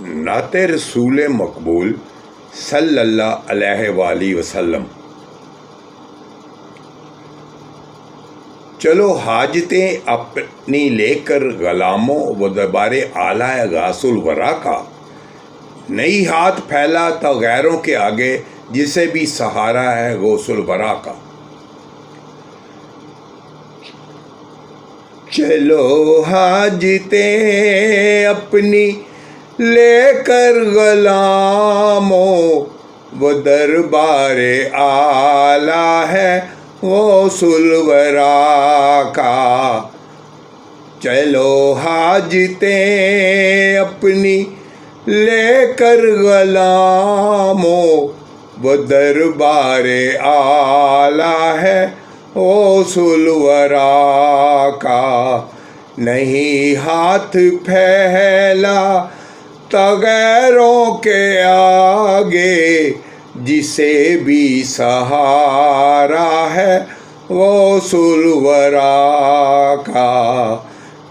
नात रसूल मकबूल सल्लल्लाहु अलैहि वसल्लम। चलो हाजतें अपनी लेकर गुलामों व दरबार आला गासुल वरा का, नहीं हाथ फैला तो गैरों के आगे जिसे भी सहारा है गौसुल वरा का। चलो हाजतें अपनी लेकर गुलामों वो दरबार आला है गौसुल वरा का। चलो हाजतें अपनी लेकर गुलामों वो दरबार आला है गौसुल वरा का। नहीं हाथ फैला तो गैरों के आगे जिसे भी सहारा है गौसुल वरा का।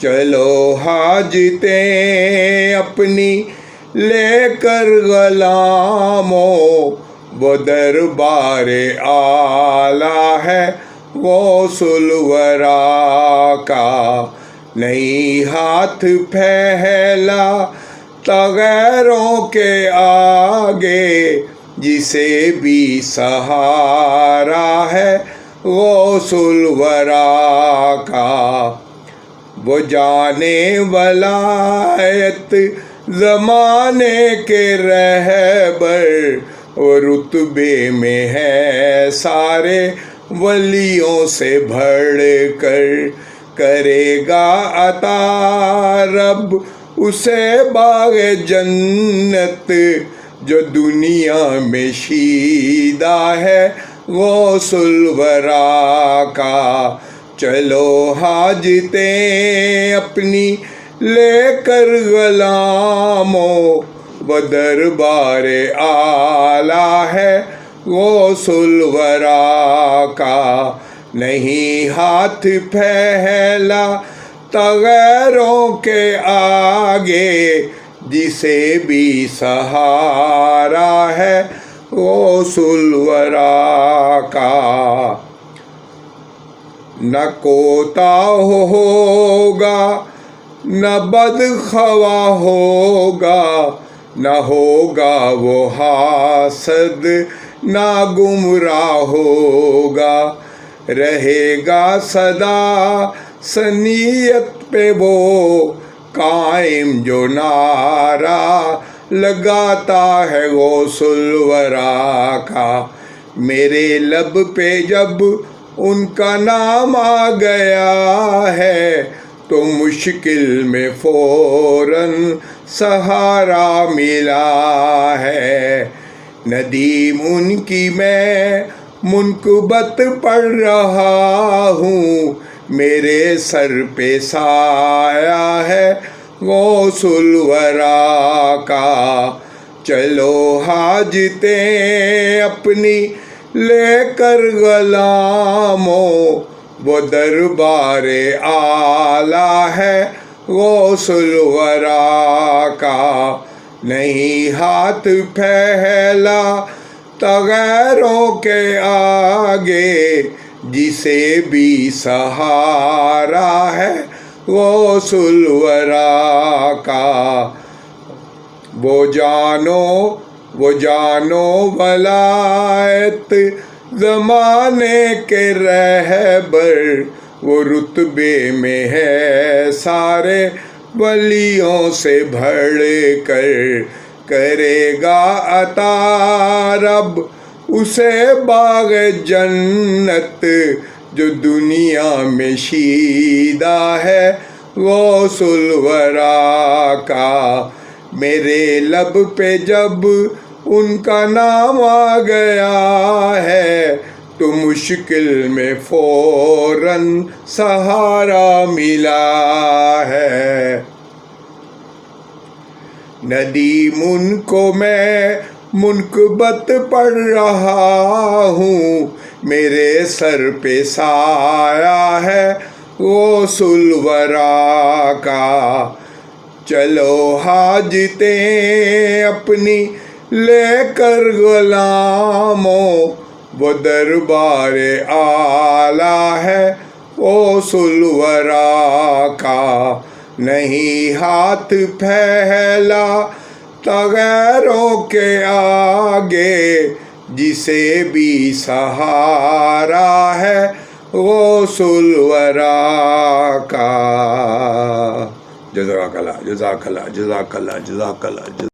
चलो हाजतें अपनी लेकर गुलामों वो दरबार आला है गौसुल वरा का। नहीं हाथ फैला तो गैरों के आगे जिसे भी सहारा है गौसुल वरा का। वो जाने वलायत ज़माने के रहबर वो रुतबे में है सारे वलियों से बढ़ कर। करेगा अता रब उसे बाग जन्नत जो दुनिया में शीदा है गौसुल वरा का। चलो हाजतें अपनी लेकर गुलामों वो दरबार आला है गौसुल वरा का। नहीं हाथ फैला तो गैरों के आगे जिसे भी सहारा है गौसुल वरा का। न कोताह होगा न बदखवा होगा, न होगा वो हासद न गुमराह होगा। रहेगा सदा सनीयत पे वो कायम जो नारा लगाता है गौसुल वरा का। मेरे लब पे जब उनका नाम आ गया है तो मुश्किल में फौरन सहारा मिला है। नदीम उनकी मैं मुनकबत पढ़ रहा हूँ, मेरे सर पे साया है गौसुल वरा का। चलो हाजतें अपनी लेकर गुलामों वो दरबार आला है गौसुल वरा का। नहीं हाथ फैला तो गैरों के आगे जिसे भी सहारा है गौसुल वरा का। वो जानो वलायत ज़माने के रहबर वो रुतबे में है सारे वलियों से बढ़ कर। करेगा अता रब उसे बाग जन्नत जो दुनिया में शीदा है गौसुल वरा का। मेरे लब पे जब उनका नाम आ गया है तो मुश्किल में फौरन सहारा मिला है। नदीम उनको मैं मुनकबत पढ़ रहा हूँ, मेरे सर पे साया है गौसुल वरा का। چلو حاجتیں اپنی لے کر غلاموں، وہ دربار اعلیٰ ہے غوث الورا کا، نہیں ہاتھ پھیلا غیروں کے آگے، جسے بھی سہارا ہے غوث الورا کا۔ جزاک اللہ، جزاک اللہ، جزاک اللہ، جزاک اللہ۔